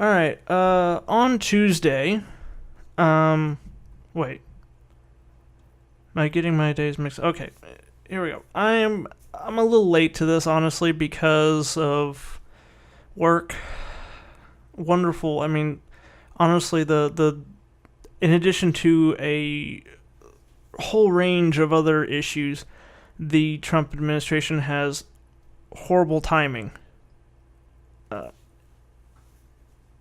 All right. On Tuesday, wait. Am I getting my days mixed? Okay, here we go. I'm a little late to this, honestly, because of work. Wonderful. I mean, honestly, the in addition to a whole range of other issues, the Trump administration has horrible timing.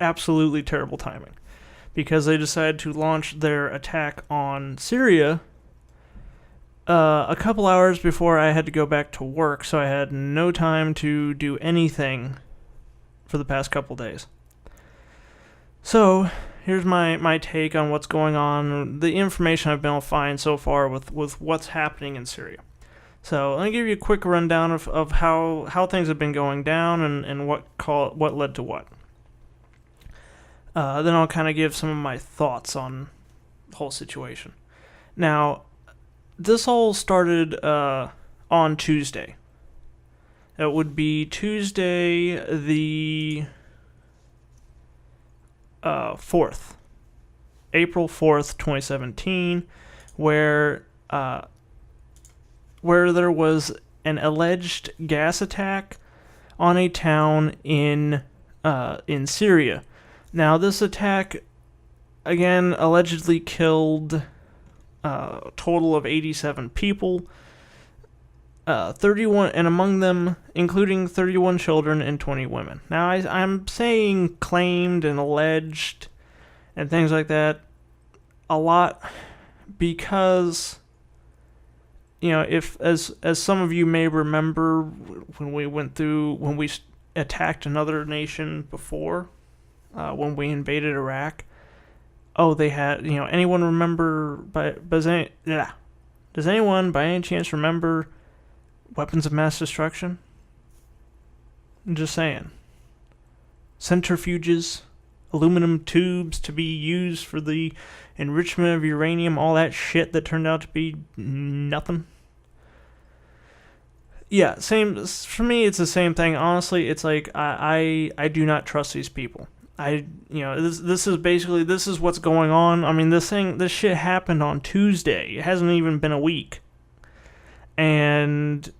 Absolutely terrible timing. Because they decided to launch their attack on Syria a couple hours before I had to go back to work, so I had no time to do anything for the past couple days. So, here's my take on what's going on, the information I've been able to find so far with what's happening in Syria. So, let me give you a quick rundown of how things have been going down and what led to what. Then I'll kind of give some of my thoughts on the whole situation. Now, this all started on Tuesday. It would be Tuesday the 4th. April 4th, 2017, where there was an alleged gas attack on a town in Syria. Now, this attack, again, allegedly killed a total of 87 people, 31, and among them, including 31 children and 20 women. Now, I'm saying claimed and alleged and things like that a lot because, you know, if as some of you may remember when we attacked another nation before, when we invaded Iraq. Oh, they had, anyone remember, does anyone by any chance remember weapons of mass destruction? I'm just saying. Centrifuges, aluminum tubes to be used for the enrichment of uranium, all that shit that turned out to be nothing. Yeah, same, for me it's the same thing. Honestly, it's like, I do not trust these people. This is what's going on. I mean, this shit happened on Tuesday. It hasn't even been a week. And,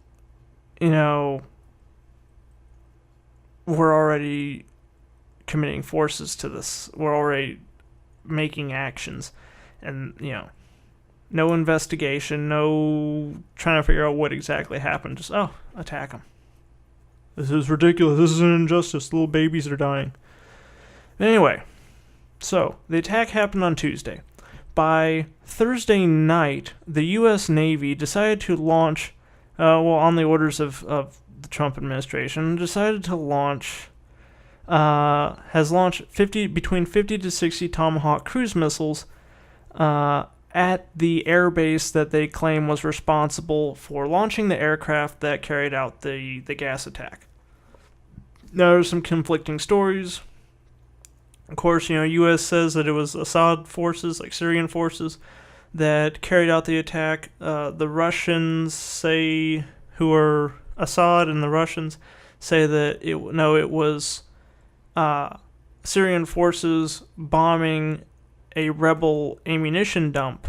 we're already committing forces to this. We're already making actions. And, no investigation, no trying to figure out what exactly happened. Just, attack them. This is ridiculous. This is an injustice. Little babies are dying. Anyway, so the attack happened on Tuesday. By Thursday night, the U.S. Navy decided to launch, on the orders of the Trump administration, decided to has launched between 50 to 60 Tomahawk cruise missiles at the airbase that they claim was responsible for launching the aircraft that carried out the gas attack. Now, there's some conflicting stories. Of course, U.S. says that it was Assad forces, like Syrian forces, that carried out the attack. The Russians say, who are Assad and the Russians, say that it was Syrian forces bombing a rebel ammunition dump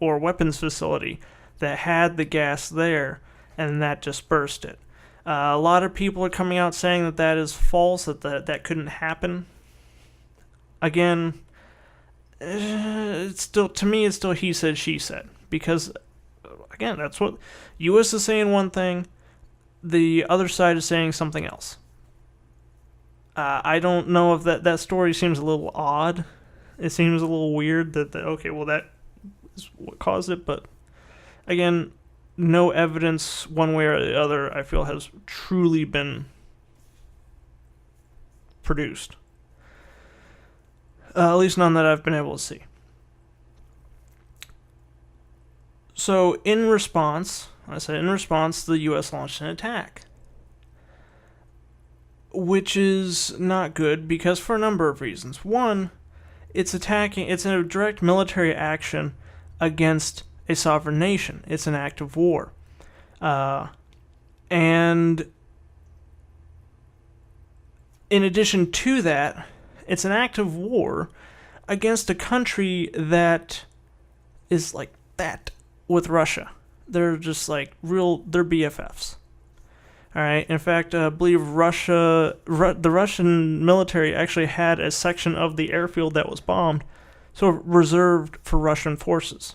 or weapons facility that had the gas there, and that dispersed it. A lot of people are coming out saying that is false, that couldn't happen. Again, it's still he said, she said. Because, again, that's what U.S. is saying one thing, the other side is saying something else. I don't know if that story seems a little odd. It seems a little weird that that is what caused it. But, again, no evidence one way or the other, I feel, has truly been produced. At least none that I've been able to see. So, in response, the U.S. launched an attack. Which is not good because for a number of reasons. One, it's a direct military action against a sovereign nation. It's an act of war. And in addition to that, It's an act of war against a country that is like that with Russia. They're just like they're BFFs. All right. In fact, I believe the Russian military actually had a section of the airfield that was bombed, so reserved for Russian forces.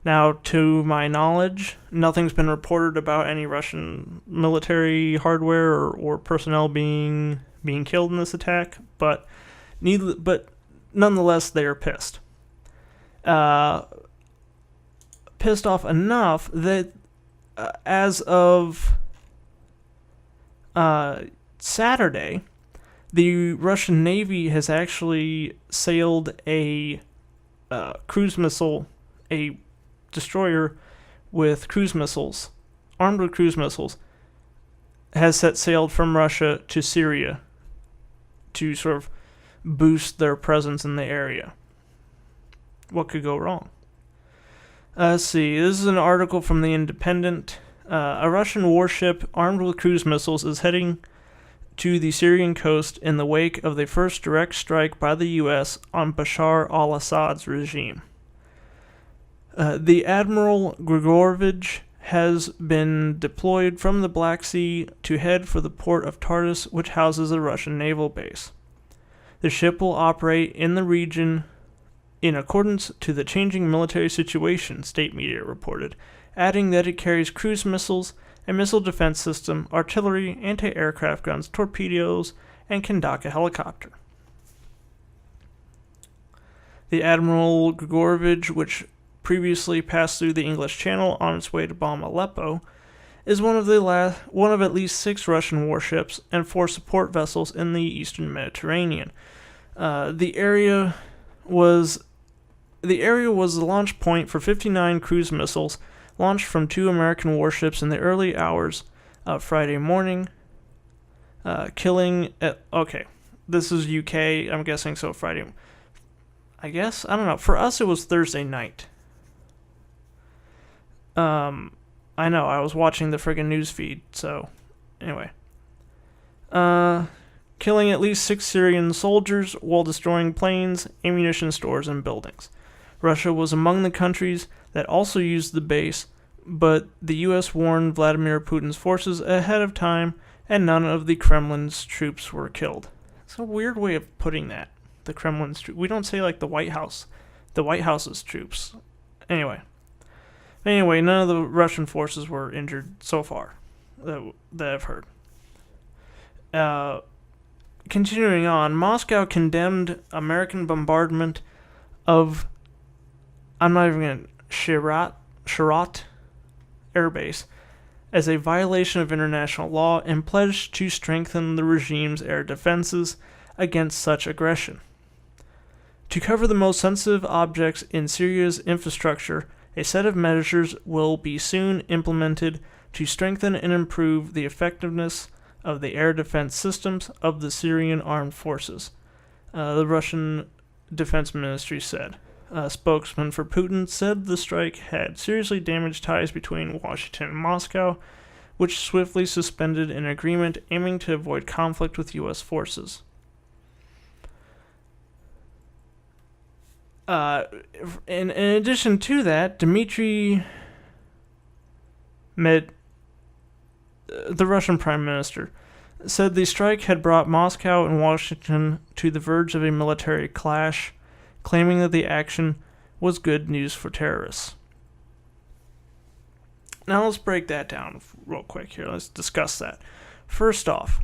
Now, to my knowledge, nothing's been reported about any Russian military hardware or personnel being killed in this attack, but nonetheless, they are pissed. Pissed off enough that as of Saturday, the Russian Navy has actually sailed a cruise missile, a destroyer with cruise missiles, armed with cruise missiles, has set sail from Russia to Syria to sort of boost their presence in the area. What could go wrong? Let's see. This is an article from The Independent. A Russian warship armed with cruise missiles is heading to the Syrian coast in the wake of the first direct strike by the U.S. on Bashar al-Assad's regime. The Admiral Grigorovich has been deployed from the Black Sea to head for the port of Tartus, which houses a Russian naval base. The ship will operate in the region in accordance to the changing military situation, state media reported, adding that it carries cruise missiles, a missile defense system, artillery, anti-aircraft guns, torpedoes, and can dock a helicopter. The Admiral Grigorovich, which previously passed through the English Channel on its way to bomb Aleppo, is one of at least 6 Russian warships and 4 support vessels in the eastern Mediterranean. The area was the launch point for 59 cruise missiles launched from 2 American warships in the early hours of Friday morning, killing. This is UK. I'm guessing so. Friday. I guess I don't know. For us, it was Thursday night. I know, I was watching the friggin' news feed, so anyway. Killing at least 6 Syrian soldiers while destroying planes, ammunition stores, and buildings. Russia was among the countries that also used the base, but the U.S. warned Vladimir Putin's forces ahead of time, and none of the Kremlin's troops were killed. It's a weird way of putting that. The Kremlin's troops. We don't say like the White House. The White House's troops. Anyway, none of the Russian forces were injured so far that I've heard. Continuing on, Moscow condemned American bombardment of, I'm not even going to, Sharat Air Base as a violation of international law and pledged to strengthen the regime's air defenses against such aggression. To cover the most sensitive objects in Syria's infrastructure, a set of measures will be soon implemented to strengthen and improve the effectiveness of the air defense systems of the Syrian armed forces, the Russian Defense Ministry said. A spokesman for Putin said the strike had seriously damaged ties between Washington and Moscow, which swiftly suspended an agreement aiming to avoid conflict with U.S. forces. In addition to that, the Russian Prime Minister, said the strike had brought Moscow and Washington to the verge of a military clash, claiming that the action was good news for terrorists. Now let's break that down real quick here. Let's discuss that. First off,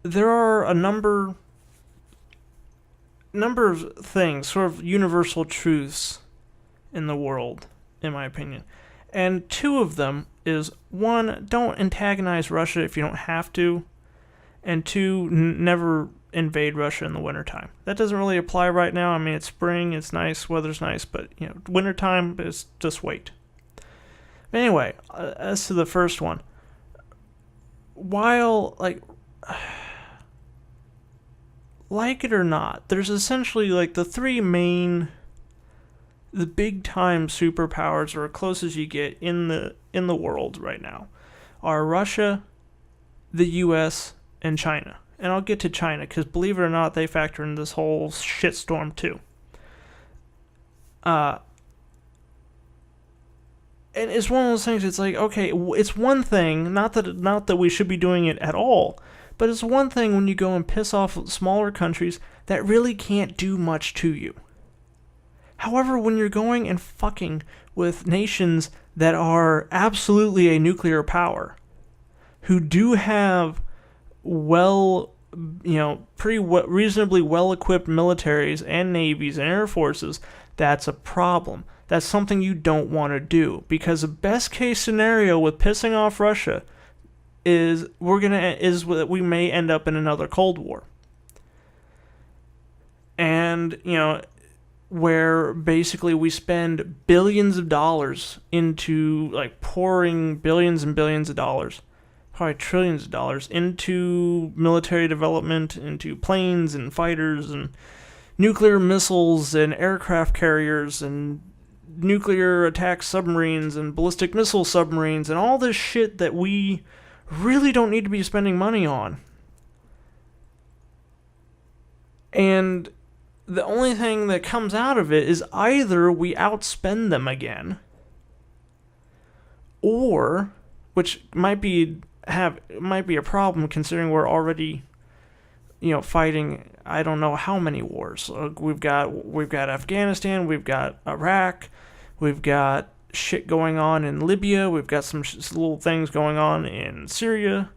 there are a number of things, sort of universal truths in the world, in my opinion. And 2 of them is, 1, don't antagonize Russia if you don't have to, and 2, never invade Russia in the wintertime. That doesn't really apply right now. I mean, it's spring, it's nice, weather's nice, but, wintertime is just wait. Anyway, as to the first one, while, like it or not, there's essentially, the 3 main, the big-time superpowers, or as close as you get in the world right now, are Russia, the U.S., and China. And I'll get to China, because believe it or not, they factor in this whole shitstorm too. And it's one of those things, it's like, okay, it's one thing, not that we should be doing it at all, but it's one thing when you go and piss off smaller countries that really can't do much to you. However, when you're going and fucking with nations that are absolutely a nuclear power, who do have reasonably well-equipped militaries and navies and air forces, that's a problem. That's something you don't want to do, because the best case scenario with pissing off Russia is that we may end up in another Cold War. And, where basically we spend billions of dollars into, pouring billions and billions of dollars, probably trillions of dollars, into military development, into planes and fighters and nuclear missiles and aircraft carriers and nuclear attack submarines and ballistic missile submarines and all this shit that we really don't need to be spending money on. And the only thing that comes out of it is either we outspend them again, or, which might be a problem considering we're already, fighting I don't know how many wars. We've got Afghanistan, we've got Iraq, we've got shit going on in Libya, we've got some little things going on in Syria,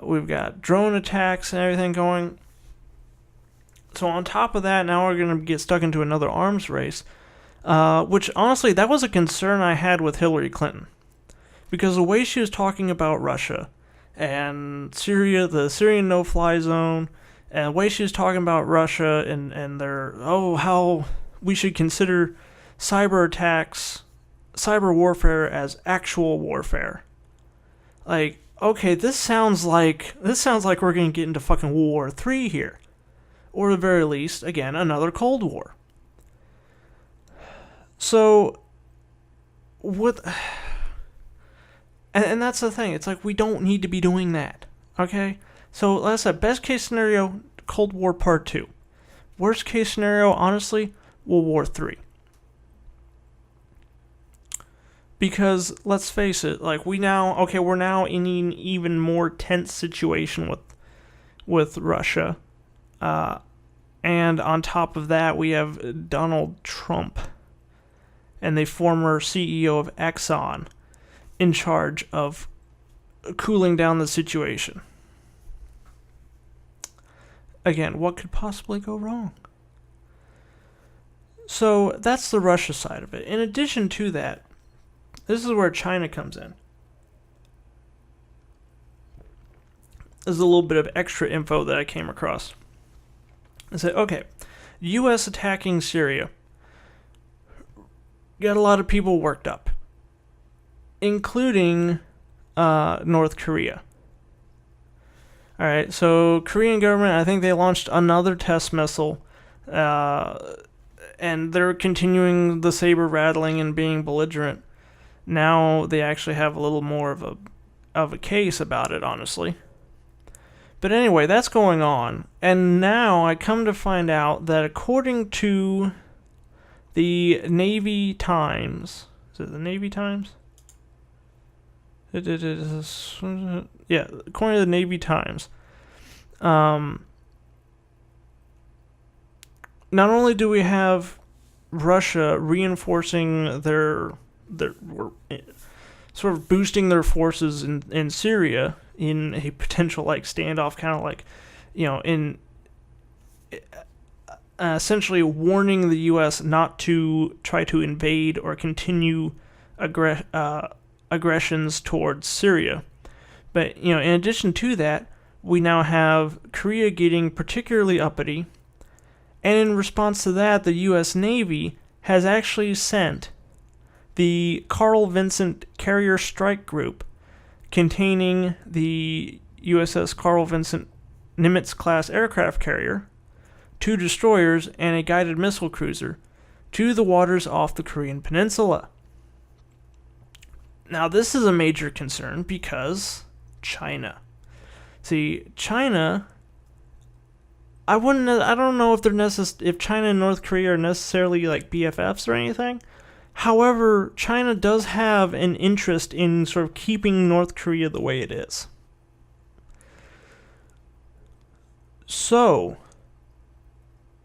we've got drone attacks and everything going. So on top of that, now we're going to get stuck into another arms race, which honestly, that was a concern I had with Hillary Clinton. Because the way she was talking about Russia and Syria, the Syrian no-fly zone, and the way she was talking about Russia and how we should consider cyber attacks, cyber warfare as actual warfare. Okay, this sounds like we're going to get into fucking World War III here. Or at the very least, again, another Cold War. So, and that's the thing, it's like we don't need to be doing that, okay? So, like I said, best case scenario, Cold War Part 2. Worst case scenario, honestly, World War III. Because, let's face it, we're now in an even more tense situation with Russia. And on top of that, we have Donald Trump and the former CEO of Exxon in charge of cooling down the situation. Again, what could possibly go wrong? So that's the Russia side of it. In addition to that, this is where China comes in. This is a little bit of extra info that I came across. I said, okay, U.S. attacking Syria. Got a lot of people worked up, including North Korea. Alright, so Korean government, I think they launched another test missile, and they're continuing the saber rattling and being belligerent. Now they actually have a little more of a case about it, honestly. But anyway, that's going on. And now I come to find out that according to the Navy Times... Is it the Navy Times? Yeah, according to the Navy Times. Not only do we have Russia reinforcing their sort of boosting their forces in Syria in a potential standoff, kind of in essentially warning the U.S. not to try to invade or continue aggressions towards Syria. But in addition to that, we now have Korea getting particularly uppity, and in response to that, the U.S. Navy has actually sent the Carl Vinson Carrier Strike Group, containing the USS Carl Vinson Nimitz-class aircraft carrier, 2 destroyers, and a guided missile cruiser, to the waters off the Korean peninsula. Now, this is a major concern because China. See, China, I don't know if if China and North Korea are necessarily like BFFs or anything. However, China does have an interest in sort of keeping North Korea the way it is. So,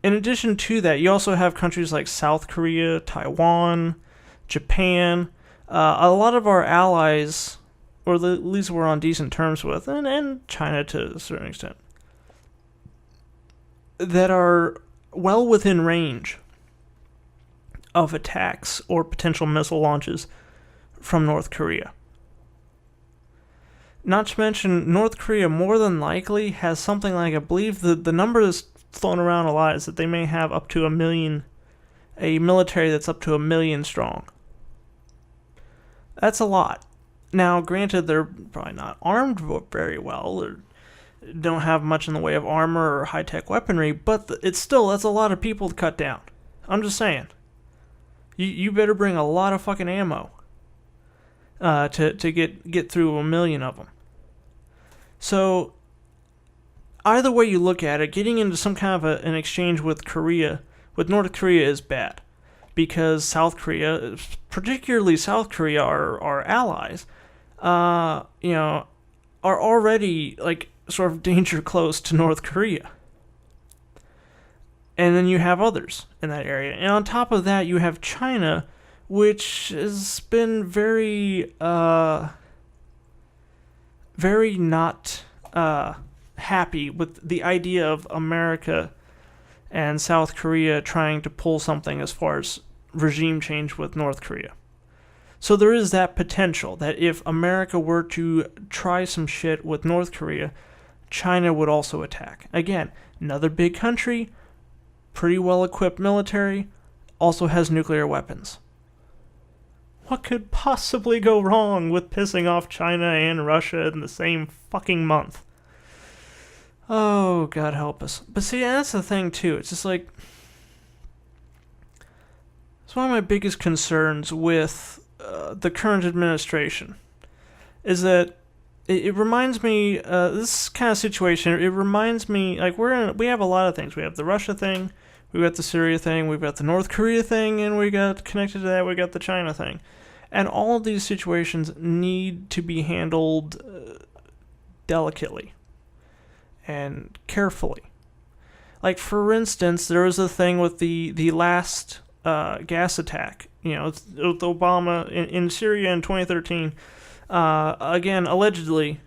in addition to that, you also have countries like South Korea, Taiwan, Japan, a lot of our allies, or at least we're on decent terms with, and China to a certain extent, that are well within range of attacks or potential missile launches from North Korea. Not to mention, North Korea more than likely has something like, I believe the number that's thrown around a lot is that they may have up to 1 million, a military that's up to 1 million strong. That's a lot. Now, granted, they're probably not armed very well, or don't have much in the way of armor or high-tech weaponry, but that's a lot of people to cut down. I'm just saying. You better bring a lot of fucking ammo to get through 1 million of them. So, either way you look at it, getting into some kind of an exchange with North Korea is bad. Because South Korea, particularly South Korea, our allies, are already like sort of danger close to North Korea. And then you have others in that area. And on top of that, you have China, which has been very not happy with the idea of America and South Korea trying to pull something as far as regime change with North Korea. So there is that potential that if America were to try some shit with North Korea, China would also attack. Again, another big country, pretty well-equipped military, also has nuclear weapons. What could possibly go wrong with pissing off China and Russia in the same fucking month? Oh, God help us. But see, that's the thing, too. It's just like, it's one of my biggest concerns with the current administration, is that it reminds me, this kind of situation, it reminds me, like, we have a lot of things. We have the Russia thing, we've got the Syria thing, we've got the North Korea thing, and we got, connected to that, we got the China thing. And all of these situations need to be handled delicately and carefully. Like, for instance, there was a thing with the last gas attack, with Obama in Syria in 2013. Again, allegedly,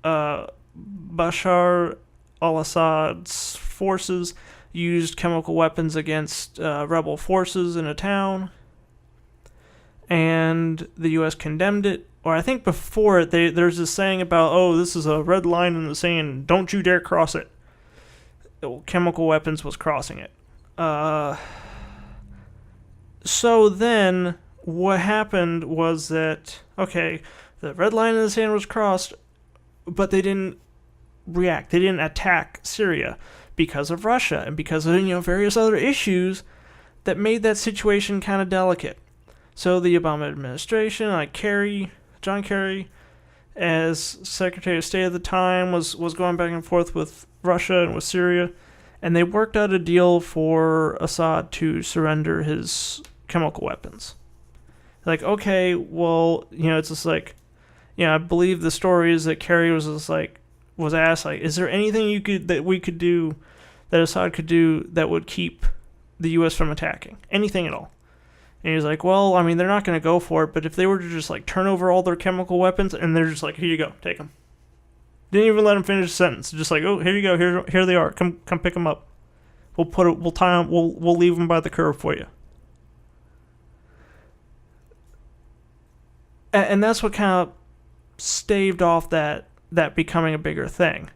Bashar al-Assad's forces used chemical weapons against rebel forces in a town, and the U.S. condemned it. Or I think before it, there's this saying about, oh, this is a red line in the sand, don't you dare cross it. Chemical weapons was crossing it. So then, what happened was that, okay, the red line in the sand was crossed, but they didn't react. They didn't attack Syria because of Russia and because of, various other issues that made that situation kind of delicate. So the Obama administration, like John Kerry, as Secretary of State at the time, was going back and forth with Russia and with Syria, and they worked out a deal for Assad to surrender his chemical weapons. Like, okay, well, it's just like, I believe the story is that Kerry was just like, was asked, like, is there anything that we could do, that Assad could do, that would keep the U.S. from attacking? Anything at all? And he's like, well, I mean, they're not going to go for it, but if they were to just, like, turn over all their chemical weapons, and they're just like, here you go, take them. Didn't even let him finish the sentence. Just like, oh, here you go, here they are. Come pick them up. We'll tie them, we'll leave them by the curb for you. And that's what kind of staved off that becoming a bigger thing.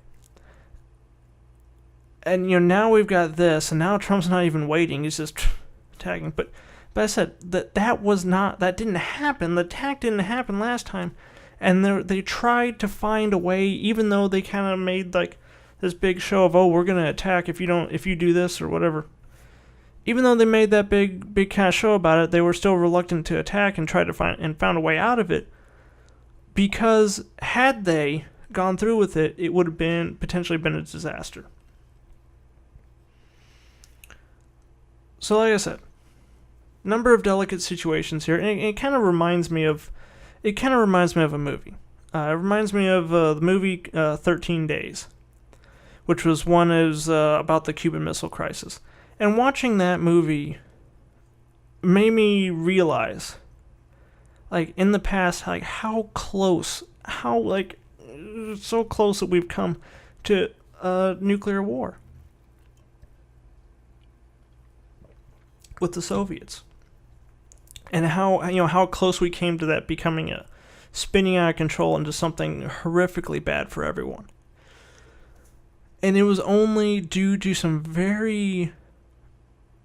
And, now we've got this, and now Trump's not even waiting. He's just attacking. But I said that didn't happen. The attack didn't happen last time. And they tried to find a way, even though they kind of made, like, this big show of, oh, we're going to attack if you do this or whatever. Even though they made that big kind of show about it, they were still reluctant to attack and tried to found a way out of it. Because had they gone through with it, it would have been potentially been a disaster. So like I said, number of delicate situations here, and it kind of reminds me of a movie. It reminds me of the movie 13 Days, which was one is about the Cuban Missile Crisis. And watching that movie made me realize, like, in the past, like, how so close that we've come to nuclear war with the Soviets. And how close we came to that becoming spinning out of control into something horrifically bad for everyone. And it was only due to some very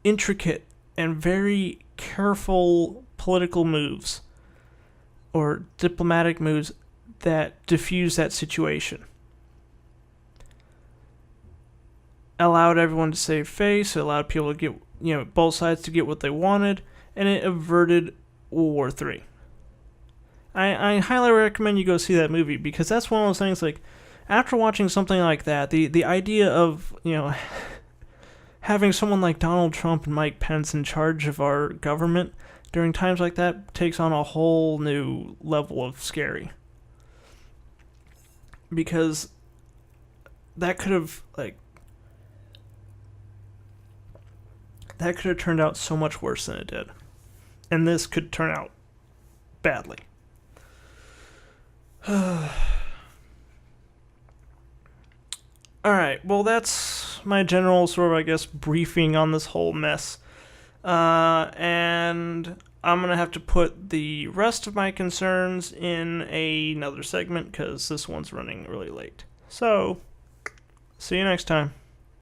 intricate and very careful political moves or diplomatic moves that diffused that situation. Allowed everyone to save face, it allowed people to get, both sides to get what they wanted, and it averted World War III. I highly recommend you go see that movie, because that's one of those things, like, after watching something like that, the idea of, having someone like Donald Trump and Mike Pence in charge of our government during times like that takes on a whole new level of scary. Because that could have turned out so much worse than it did. And this could turn out badly. Alright, well, that's my general sort of, briefing on this whole mess. And I'm going to have to put the rest of my concerns in another segment, because this one's running really late. So, see you next time.